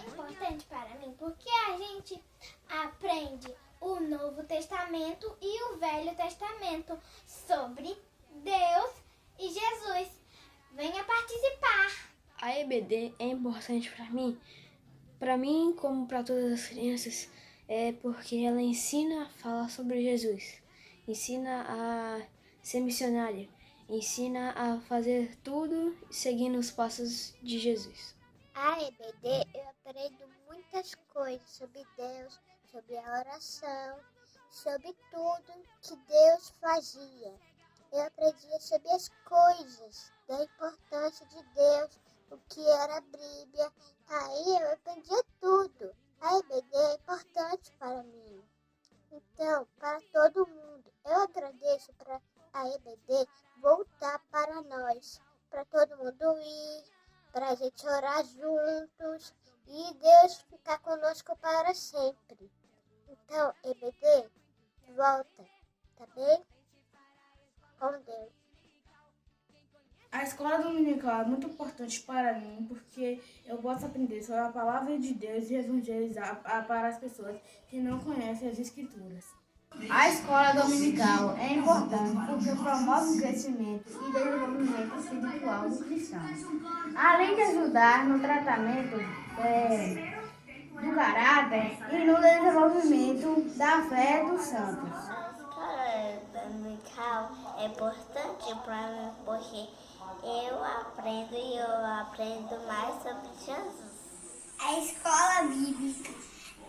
importante para mim porque a gente aprende o Novo Testamento e o Velho Testamento sobre Deus e Jesus. Venha participar! A EBD é importante para mim como para todas as crianças, porque ela ensina a falar sobre Jesus, ensina a ser missionária, ensina a fazer tudo seguindo os passos de Jesus. A EBD eu aprendo muitas coisas sobre Deus, sobre a oração, sobre tudo que Deus fazia. Eu aprendi sobre as coisas, da importância de Deus, o que era a Bíblia. Aí eu aprendia tudo. A EBD é importante para mim. Então, para todo mundo, eu agradeço para a EBD voltar para nós, para todo mundo ir, para a gente orar juntos e Deus ficar conosco para sempre. Então, EBD, volta, tá bem? Com Deus. A escola dominical é muito importante para mim porque eu posso aprender sobre a palavra de Deus e evangelizar para as pessoas que não conhecem as Escrituras. A escola dominical é importante porque promove o crescimento e desenvolvimento espiritual do cristão, além de ajudar no tratamento do caráter e no desenvolvimento da fé dos santos. A escola dominical é importante para mim porque eu aprendo mais sobre Jesus. A escola bíblica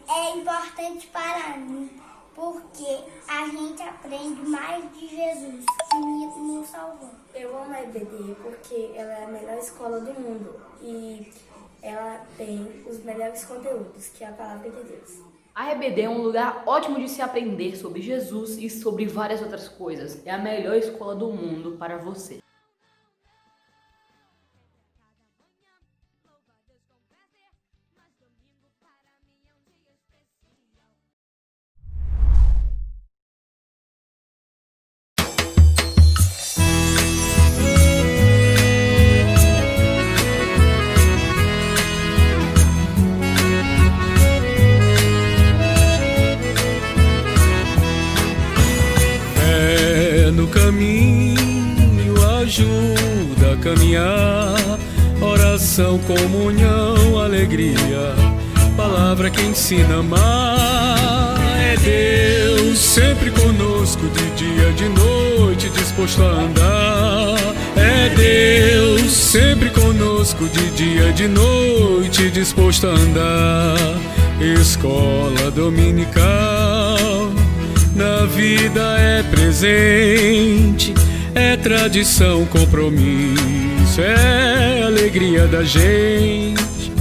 é importante para mim porque a gente aprende mais de Jesus, que nos salvou. Eu amo a EBD porque ela é a melhor escola do mundo e ela tem os melhores conteúdos, que é a palavra de Deus. A EBD é um lugar ótimo de se aprender sobre Jesus e sobre várias outras coisas. É a melhor escola do mundo para você. No caminho ajuda a caminhar, oração, comunhão, alegria, palavra que ensina a amar. É Deus sempre conosco, de dia, de noite, disposto a andar. É Deus sempre conosco, de dia, de noite, disposto a andar. Escola dominical na vida é presente, é tradição, compromisso, é alegria da gente.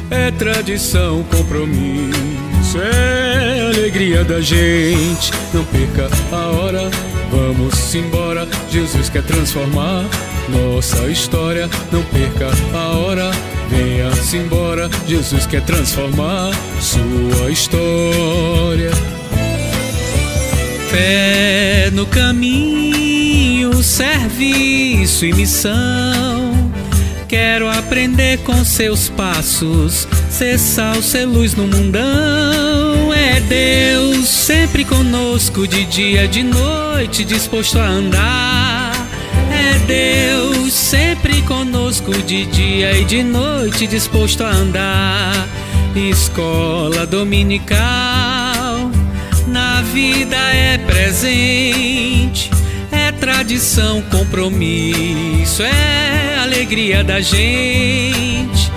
É tradição, compromisso, é alegria da gente. Não perca a hora, vamos embora, Jesus quer transformar nossa história. Não perca a hora, venha-se embora, Jesus quer transformar sua história. Fé no caminho, serviço e missão. Quero aprender com seus passos, ser sal, ser luz no mundão. É Deus sempre conosco, de dia, de noite, disposto a andar. É Deus sempre conosco, de dia e de noite, disposto a andar. Escola dominical na vida é presente, é tradição, compromisso, é alegria da gente.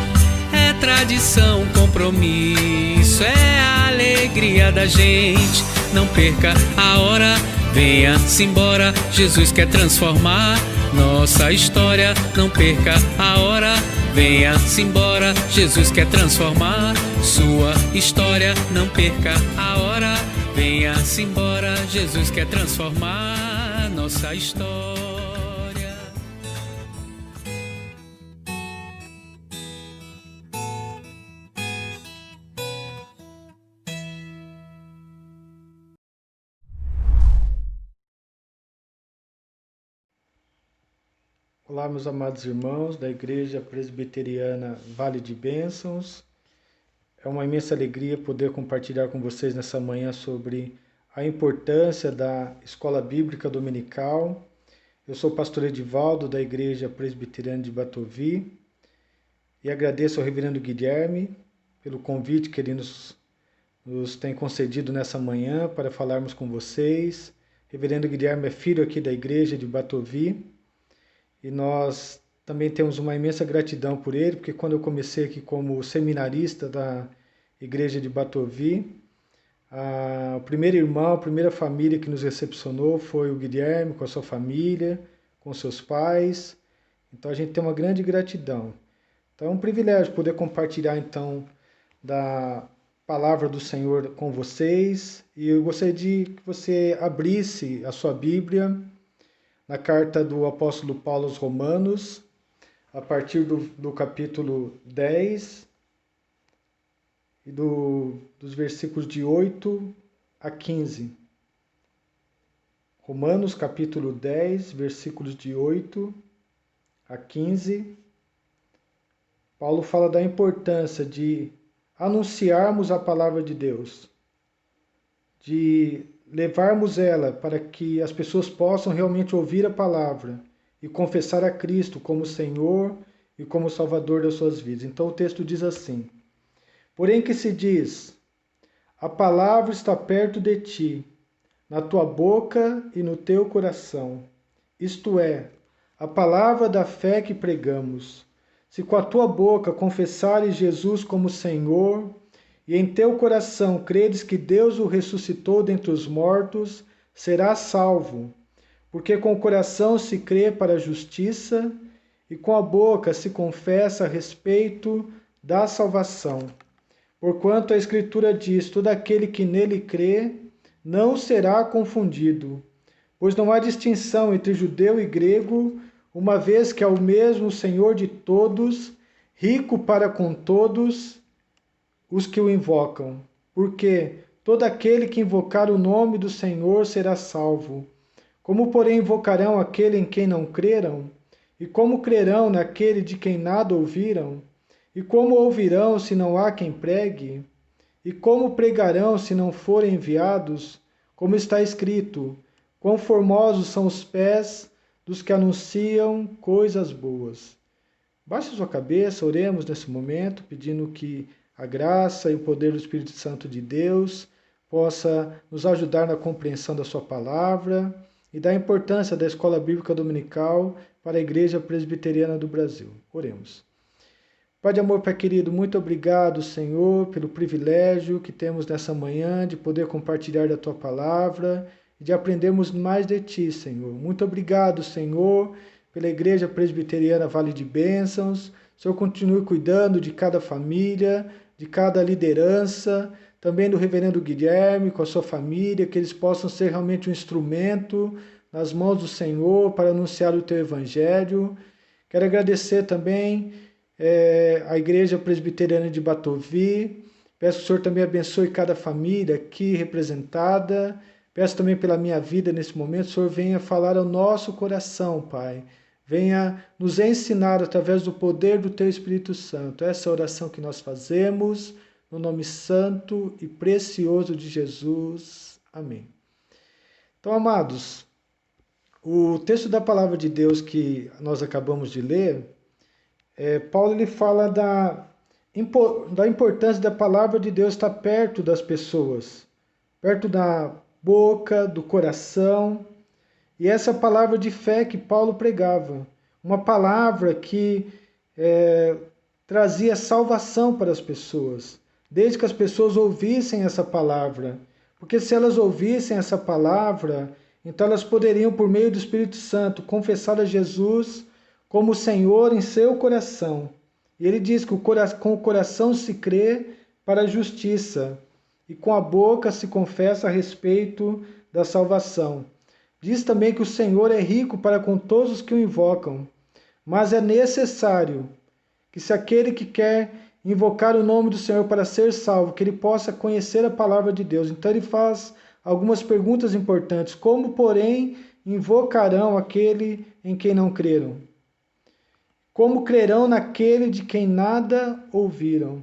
É tradição, compromisso, é alegria da gente. Não perca a hora, venha-se embora, Jesus quer transformar nossa história. Não perca a hora, venha-se embora, Jesus quer transformar sua história. Não perca a hora, venha-se embora, Jesus quer transformar nossa história. Olá, meus amados irmãos da Igreja Presbiteriana Vale de Bênçãos. É uma imensa alegria poder compartilhar com vocês nessa manhã sobre a importância da Escola Bíblica Dominical. Eu sou o pastor Edivaldo, da Igreja Presbiteriana de Batovi, e agradeço ao reverendo Guilherme pelo convite que ele nos tem concedido nessa manhã para falarmos com vocês. Reverendo Guilherme é filho aqui da Igreja de Batovi, e nós também temos uma imensa gratidão por ele, porque quando eu comecei aqui como seminarista da Igreja de Batovi, o primeiro irmão, a primeira família que nos recepcionou foi o Guilherme, com a sua família, com seus pais. Então a gente tem uma grande gratidão. Então é um privilégio poder compartilhar então da palavra do Senhor com vocês. E eu gostaria de que você abrisse a sua Bíblia na carta do apóstolo Paulo aos Romanos, a partir do capítulo 10 e dos versículos de 8 a 15. Romanos capítulo 10, versículos de 8 a 15. Paulo fala da importância de anunciarmos a palavra de Deus, de levarmos ela para que as pessoas possam realmente ouvir a palavra e confessar a Cristo como Senhor e como Salvador das suas vidas. Então o texto diz assim: porém que se diz, a palavra está perto de ti, na tua boca e no teu coração, isto é, a palavra da fé que pregamos. Se com a tua boca confessares Jesus como Senhor, e em teu coração credes que Deus o ressuscitou dentre os mortos, serás salvo. Porque com o coração se crê para a justiça, e com a boca se confessa a respeito da salvação. Porquanto a Escritura diz, todo aquele que nele crê não será confundido, pois não há distinção entre judeu e grego, uma vez que é o mesmo Senhor de todos, rico para com todos os que o invocam. Porque todo aquele que invocar o nome do Senhor será salvo. Como, porém, invocarão aquele em quem não creram? E como crerão naquele de quem nada ouviram? E como ouvirão se não há quem pregue? E como pregarão se não forem enviados? Como está escrito, quão formosos são os pés dos que anunciam coisas boas. Baixe sua cabeça, oremos nesse momento, pedindo que a graça e o poder do Espírito Santo de Deus possa nos ajudar na compreensão da sua palavra e da importância da Escola Bíblica Dominical para a Igreja Presbiteriana do Brasil. Oremos. Pai de amor, Pai querido, muito obrigado, Senhor, pelo privilégio que temos nessa manhã de poder compartilhar da Tua palavra e de aprendermos mais de Ti, Senhor. Muito obrigado, Senhor, pela Igreja Presbiteriana Vale de Bênçãos. O Senhor continue cuidando de cada família, de cada liderança, também do reverendo Guilherme, com a sua família, que eles possam ser realmente um instrumento nas mãos do Senhor para anunciar o Teu Evangelho. Quero agradecer também a Igreja Presbiteriana de Batovi. Peço que o Senhor também abençoe cada família aqui representada. Peço também pela minha vida nesse momento, o Senhor venha falar ao nosso coração, Pai. Venha nos ensinar através do poder do Teu Espírito Santo. Essa é a oração que nós fazemos, no nome santo e precioso de Jesus. Amém. Então, amados, o texto da palavra de Deus que nós acabamos de ler, Paulo ele fala da importância da palavra de Deus estar perto das pessoas, perto da boca, do coração. E essa palavra de fé que Paulo pregava, uma palavra que trazia salvação para as pessoas, desde que as pessoas ouvissem essa palavra. Porque se elas ouvissem essa palavra, então elas poderiam, por meio do Espírito Santo, confessar a Jesus como Senhor em seu coração. E ele diz que com o coração se crê para a justiça, e com a boca se confessa a respeito da salvação. Diz também que o Senhor é rico para com todos os que o invocam, mas é necessário que se aquele que quer invocar o nome do Senhor para ser salvo, que ele possa conhecer a palavra de Deus. Então ele faz algumas perguntas importantes. Como, porém, invocarão aquele em quem não creram? Como crerão naquele de quem nada ouviram?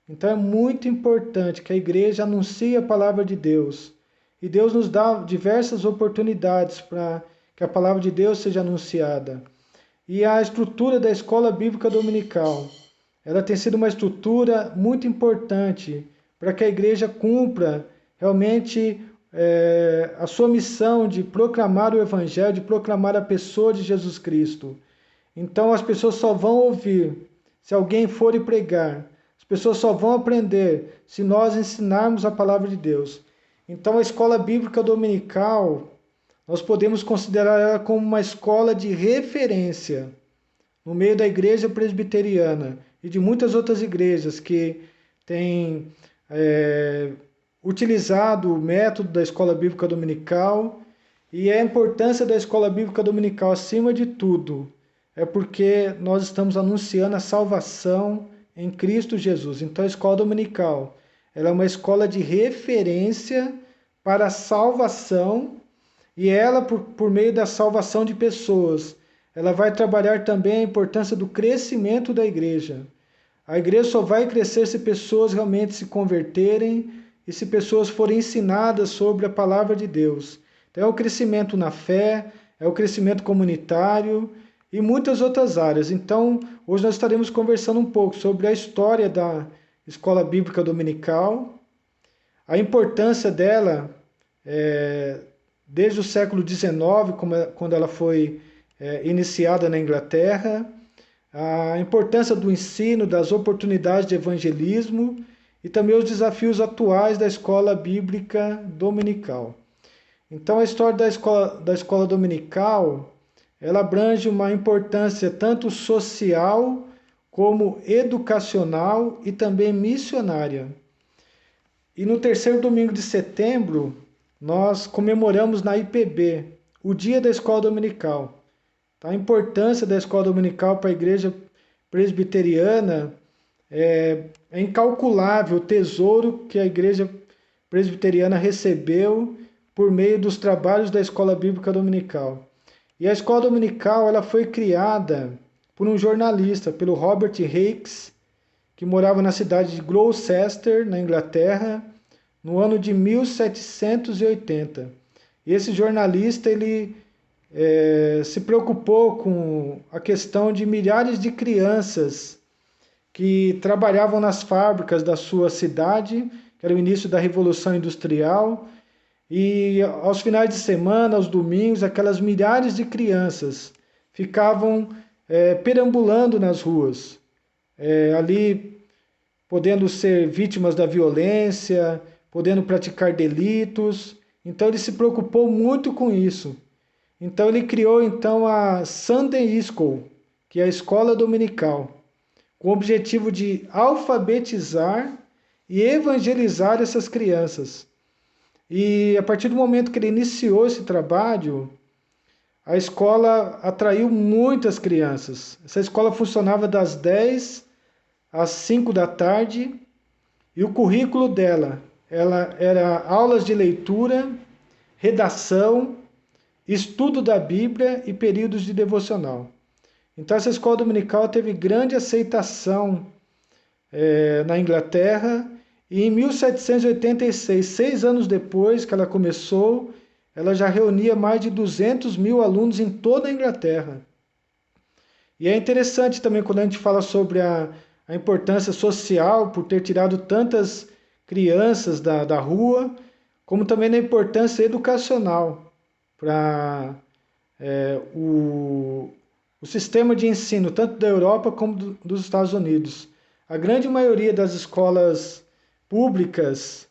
Então é muito importante que a igreja anuncie a palavra de Deus. E Deus nos dá diversas oportunidades para que a palavra de Deus seja anunciada. E a estrutura da escola bíblica dominical, ela tem sido uma estrutura muito importante para que a igreja cumpra realmente a sua missão de proclamar o Evangelho, de proclamar a pessoa de Jesus Cristo. Então as pessoas só vão ouvir se alguém for e pregar. As pessoas só vão aprender se nós ensinarmos a palavra de Deus. Então a escola bíblica dominical, nós podemos considerar ela como uma escola de referência no meio da igreja presbiteriana e de muitas outras igrejas que têm utilizado o método da escola bíblica dominical. E a importância da escola bíblica dominical, acima de tudo, é porque nós estamos anunciando a salvação em Cristo Jesus. Então a escola dominical, ela é uma escola de referência para a salvação, e ela, por meio da salvação de pessoas, ela vai trabalhar também a importância do crescimento da igreja. A igreja só vai crescer se pessoas realmente se converterem e se pessoas forem ensinadas sobre a palavra de Deus. Então é o crescimento na fé, é o crescimento comunitário e muitas outras áreas. Então, hoje nós estaremos conversando um pouco sobre a história da escola bíblica dominical, a importância dela desde o século XIX, quando ela foi iniciada na Inglaterra, a importância do ensino, das oportunidades de evangelismo e também os desafios atuais da escola bíblica dominical. Então, a história da escola dominical, ela abrange uma importância tanto social como educacional e também missionária. E no terceiro domingo de setembro, nós comemoramos na IPB o Dia da Escola Dominical. A importância da escola dominical para a igreja presbiteriana é incalculável, o tesouro que a igreja presbiteriana recebeu por meio dos trabalhos da escola bíblica dominical. E a escola dominical ela foi criada por um jornalista, pelo Robert Hicks, que morava na cidade de Gloucester, na Inglaterra, no ano de 1780. E esse jornalista ele se preocupou com a questão de milhares de crianças que trabalhavam nas fábricas da sua cidade, que era o início da Revolução Industrial, e aos finais de semana, aos domingos, aquelas milhares de crianças ficavam perambulando nas ruas, ali podendo ser vítimas da violência, podendo praticar delitos. Então ele se preocupou muito com isso. Então ele criou a Sunday School, que é a escola dominical, com o objetivo de alfabetizar e evangelizar essas crianças. E a partir do momento que ele iniciou esse trabalho, a escola atraiu muitas crianças. Essa escola funcionava das 10 às 5 da tarde e o currículo dela era aulas de leitura, redação, estudo da Bíblia e períodos de devocional. Então essa escola dominical teve grande aceitação na Inglaterra, e em 1786, 6 anos depois que ela começou, ela já reunia mais de 200 mil alunos em toda a Inglaterra. E é interessante também quando a gente fala sobre a importância social por ter tirado tantas crianças da rua, como também na importância educacional para o sistema de ensino, tanto da Europa como dos Estados Unidos. A grande maioria das escolas públicas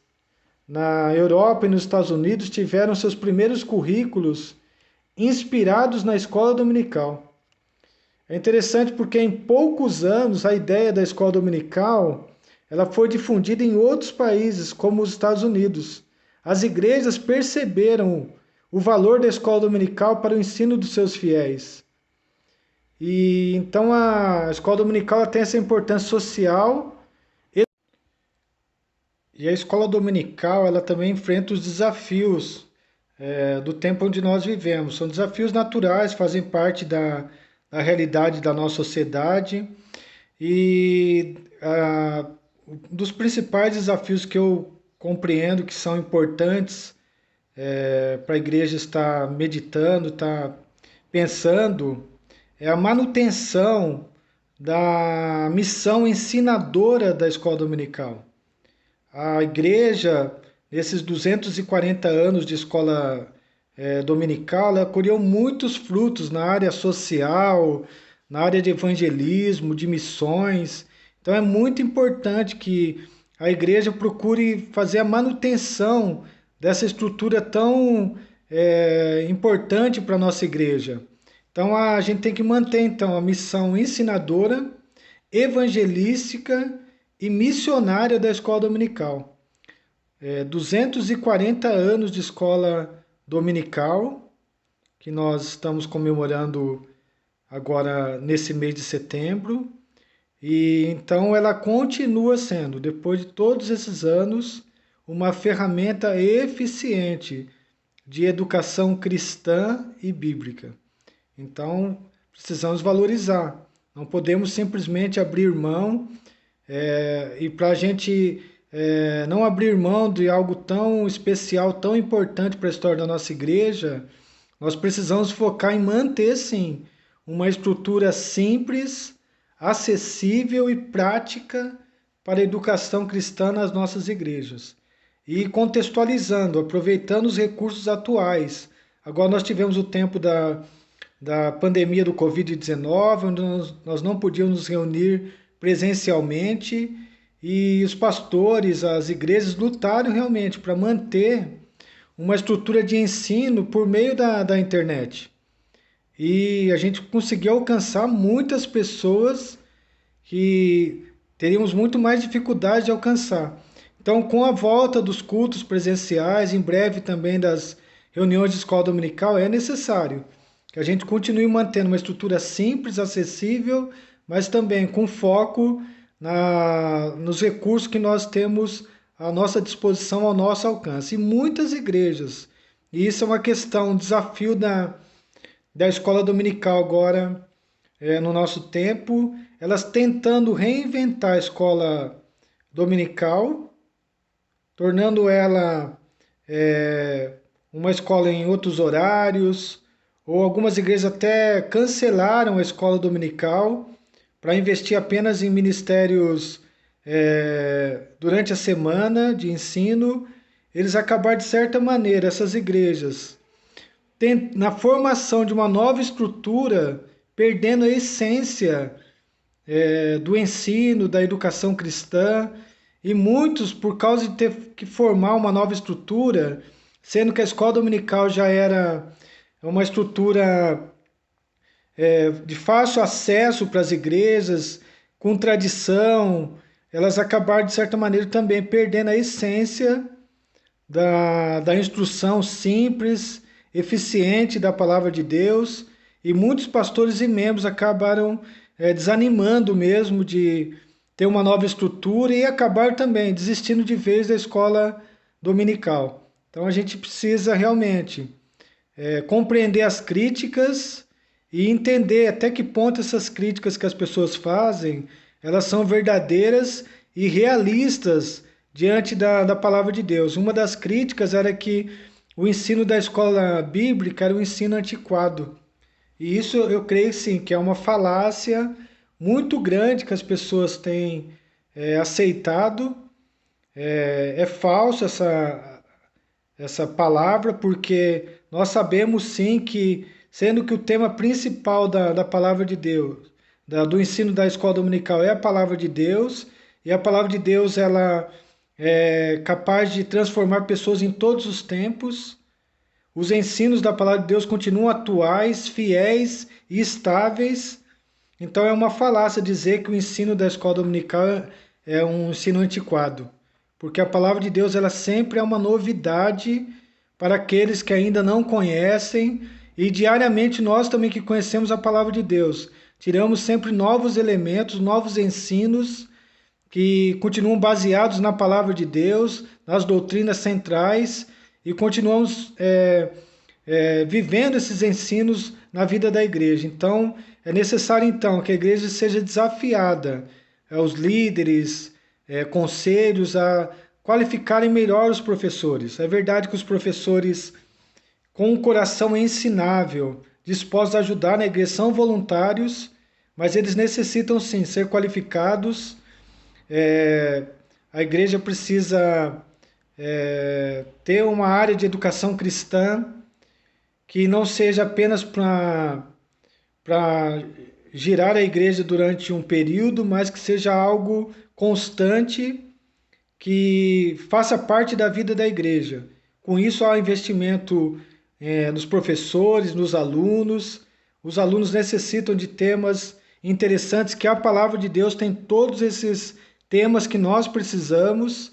na Europa e nos Estados Unidos tiveram seus primeiros currículos inspirados na escola dominical. É interessante porque em poucos anos a ideia da escola dominical ela foi difundida em outros países, como os Estados Unidos. As igrejas perceberam o valor da escola dominical para o ensino dos seus fiéis. E então a escola dominical tem essa importância social. E a escola dominical ela também enfrenta os desafios do tempo onde nós vivemos. São desafios naturais, fazem parte da realidade da nossa sociedade. E dos principais desafios que eu compreendo que são importantes para a igreja estar meditando, estar pensando, é a manutenção da missão ensinadora da escola dominical. A igreja, nesses 240 anos de escola dominical, ela colheu muitos frutos na área social, na área de evangelismo, de missões. Então é muito importante que a igreja procure fazer a manutenção dessa estrutura tão importante para a nossa igreja. Então a gente tem que manter então a missão ensinadora, evangelística e missionária da escola dominical. 240 anos de escola dominical, que nós estamos comemorando agora nesse mês de setembro. E então ela continua sendo, depois de todos esses anos, uma ferramenta eficiente de educação cristã e bíblica. Então, precisamos valorizar. Não podemos simplesmente abrir mão. E para a gente não abrir mão de algo tão especial, tão importante para a história da nossa igreja, nós precisamos focar em manter, sim, uma estrutura simples, acessível e prática para a educação cristã nas nossas igrejas. E contextualizando, aproveitando os recursos atuais. Agora nós tivemos o tempo da pandemia do Covid-19, onde nós não podíamos nos reunir presencialmente, e os pastores, as igrejas lutaram realmente para manter uma estrutura de ensino por meio da internet. E a gente conseguiu alcançar muitas pessoas que teríamos muito mais dificuldade de alcançar. Então, com a volta dos cultos presenciais, em breve também das reuniões de escola dominical, é necessário que a gente continue mantendo uma estrutura simples, acessível, mas também com foco nos recursos que nós temos à nossa disposição, ao nosso alcance. E muitas igrejas, e isso é uma questão, um desafio da escola dominical agora, no nosso tempo, elas tentando reinventar a escola dominical, tornando ela uma escola em outros horários, ou algumas igrejas até cancelaram a escola dominical para investir apenas em ministérios durante a semana de ensino. Eles acabaram, de certa maneira, essas igrejas, na formação de uma nova estrutura, perdendo a essência do ensino, da educação cristã, e muitos, por causa de ter que formar uma nova estrutura, sendo que a escola dominical já era uma estrutura de fácil acesso para as igrejas, com tradição, elas acabaram, de certa maneira, também perdendo a essência da instrução simples, eficiente da palavra de Deus, e muitos pastores e membros acabaram desanimando mesmo de ter uma nova estrutura e acabaram também desistindo de vez da escola dominical. Então a gente precisa realmente compreender as críticas e entender até que ponto essas críticas que as pessoas fazem, elas são verdadeiras e realistas diante da palavra de Deus. Uma das críticas era que o ensino da escola bíblica era um ensino antiquado. E isso eu creio sim, que é uma falácia muito grande que as pessoas têm aceitado. É falso essa palavra, porque nós sabemos sim que, sendo que o tema principal da palavra de Deus, do ensino da escola dominical é a palavra de Deus, e a palavra de Deus ela é capaz de transformar pessoas em todos os tempos. Os ensinos da palavra de Deus continuam atuais, fiéis e estáveis. Então é uma falácia dizer que o ensino da escola dominical é um ensino antiquado, porque a palavra de Deus ela sempre é uma novidade para aqueles que ainda não conhecem, e diariamente nós também que conhecemos a palavra de Deus, tiramos sempre novos elementos, novos ensinos que continuam baseados na palavra de Deus, nas doutrinas centrais, e continuamos vivendo esses ensinos na vida da igreja. Então, é necessário então que a igreja seja desafiada, os líderes, conselhos, a qualificarem melhor os professores. É verdade que os professores, com um coração ensinável, dispostos a ajudar na igreja, são voluntários, mas eles necessitam sim ser qualificados. A igreja precisa ter uma área de educação cristã que não seja apenas para girar a igreja durante um período, mas que seja algo constante, que faça parte da vida da igreja. Com isso, há investimento nos professores, nos alunos. Os alunos necessitam de temas interessantes, que a palavra de Deus tem todos esses temas que nós precisamos.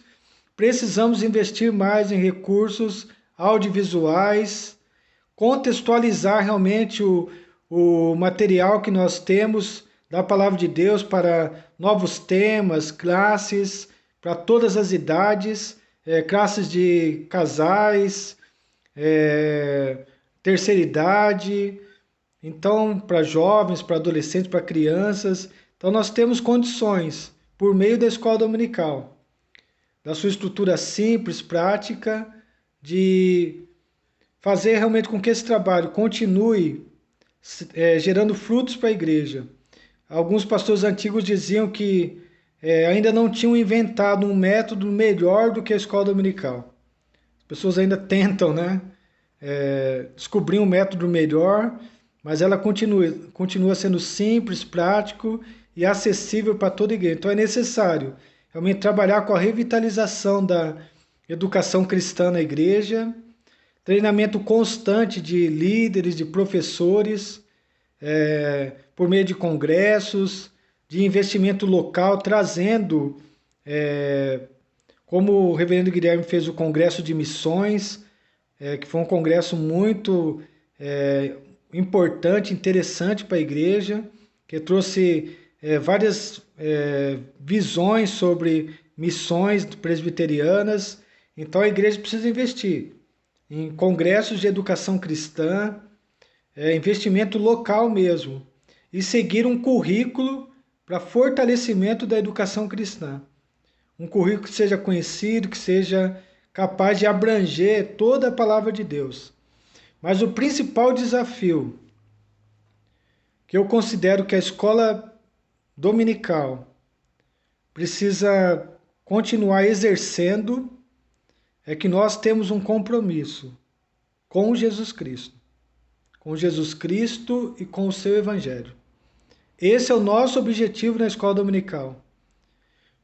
Precisamos investir mais em recursos audiovisuais, contextualizar realmente o material que nós temos da palavra de Deus para novos temas, classes, para todas as idades, classes de casais, terceira idade, então para jovens, para adolescentes, para crianças. Então nós temos condições, por meio da escola dominical, da sua estrutura simples, prática, de fazer realmente com que esse trabalho continue gerando frutos para a igreja. Alguns pastores antigos diziam que ainda não tinham inventado um método melhor do que a escola dominical. As pessoas ainda tentam, né, descobrir um método melhor, mas ela continua sendo simples, prático e acessível para toda a igreja. Então é necessário realmente trabalhar com a revitalização da educação cristã na igreja, treinamento constante de líderes, de professores, por meio de congressos, de investimento local, trazendo, como o reverendo Guilherme fez o Congresso de Missões, que foi um congresso muito importante, interessante para a igreja, que trouxe várias visões sobre missões presbiterianas. Então a igreja precisa investir em congressos de educação cristã, investimento local mesmo, e seguir um currículo para fortalecimento da educação cristã. Um currículo que seja conhecido, que seja capaz de abranger toda a palavra de Deus. Mas o principal desafio que eu considero que a escola dominical precisa continuar exercendo é que nós temos um compromisso com Jesus Cristo. Com Jesus Cristo e com o seu Evangelho. Esse é o nosso objetivo na escola dominical.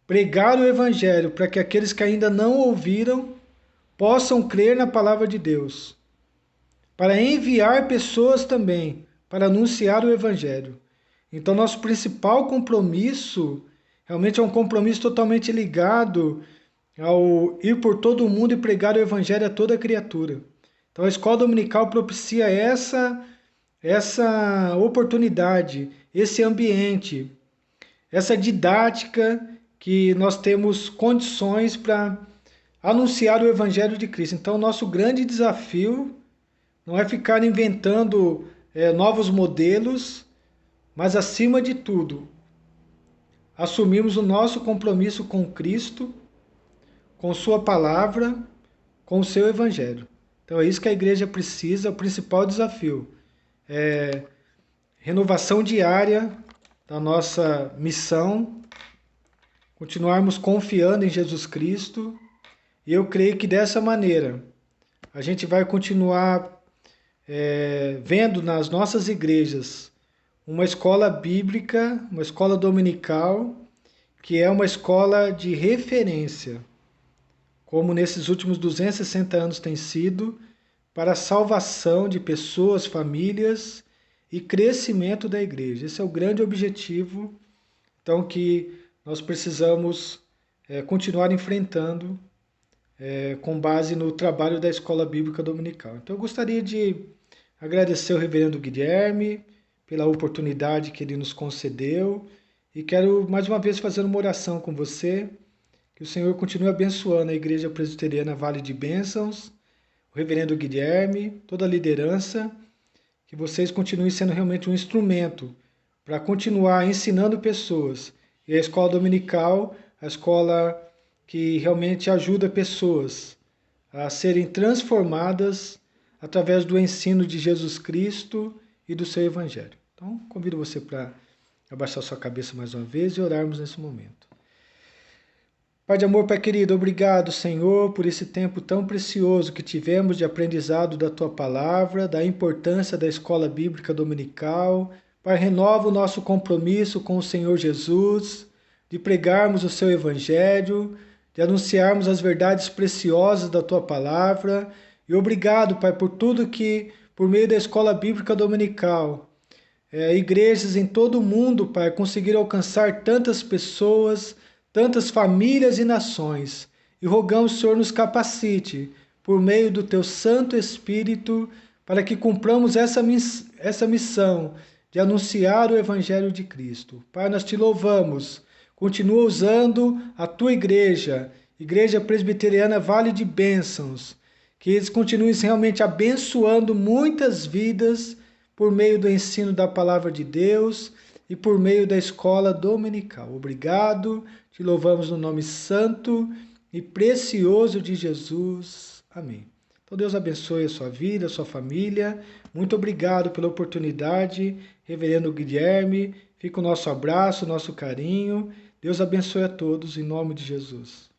Pregar o Evangelho para que aqueles que ainda não ouviram possam crer na palavra de Deus. Para enviar pessoas também para anunciar o Evangelho. Então, nosso principal compromisso realmente é um compromisso totalmente ligado ao ir por todo o mundo e pregar o Evangelho a toda criatura. Então, a escola dominical propicia essa oportunidade, esse ambiente, essa didática que nós temos condições para anunciar o Evangelho de Cristo. Então, o nosso grande desafio não é ficar inventando novos modelos, mas, acima de tudo, assumirmos o nosso compromisso com Cristo, com sua palavra, com o seu Evangelho. Então é isso que a igreja precisa, o principal desafio. Renovação diária da nossa missão, continuarmos confiando em Jesus Cristo, e eu creio que dessa maneira a gente vai continuar vendo nas nossas igrejas uma escola bíblica, uma escola dominical, que é uma escola de referência, como nesses últimos 260 anos tem sido, para a salvação de pessoas, famílias e crescimento da igreja. Esse é o grande objetivo, então, que nós precisamos continuar enfrentando com base no trabalho da Escola Bíblica Dominical. Então, eu gostaria de agradecer ao reverendo Guilherme pela oportunidade que ele nos concedeu e quero mais uma vez fazer uma oração com você, que o Senhor continue abençoando a Igreja Presbiteriana Vale de Bênçãos, o reverendo Guilherme, toda a liderança, que vocês continuem sendo realmente um instrumento para continuar ensinando pessoas e a escola dominical a escola que realmente ajuda pessoas a serem transformadas através do ensino de Jesus Cristo e do seu Evangelho. Então, convido você para abaixar sua cabeça mais uma vez e orarmos nesse momento. Pai de amor, Pai querido, obrigado, Senhor, por esse tempo tão precioso que tivemos de aprendizado da Tua Palavra, da importância da Escola Bíblica Dominical. Pai, renova o nosso compromisso com o Senhor Jesus, de pregarmos o Seu Evangelho, de anunciarmos as verdades preciosas da Tua Palavra. E obrigado, Pai, por tudo que, por meio da Escola Bíblica Dominical, igrejas em todo o mundo, Pai, conseguiram alcançar tantas pessoas, tantas famílias e nações. E rogamos, Senhor, nos capacite, por meio do Teu Santo Espírito, para que cumpramos essa missão de anunciar o Evangelho de Cristo. Pai, nós Te louvamos. Continua usando a Tua Igreja Presbiteriana Vale de Bênçãos, que eles continuem realmente abençoando muitas vidas por meio do ensino da Palavra de Deus e por meio da escola dominical. Obrigado, te louvamos no nome santo e precioso de Jesus. Amém. Então Deus abençoe a sua vida, a sua família. Muito obrigado pela oportunidade, Reverendo Guilherme. Fica o nosso abraço, o nosso carinho. Deus abençoe a todos, em nome de Jesus.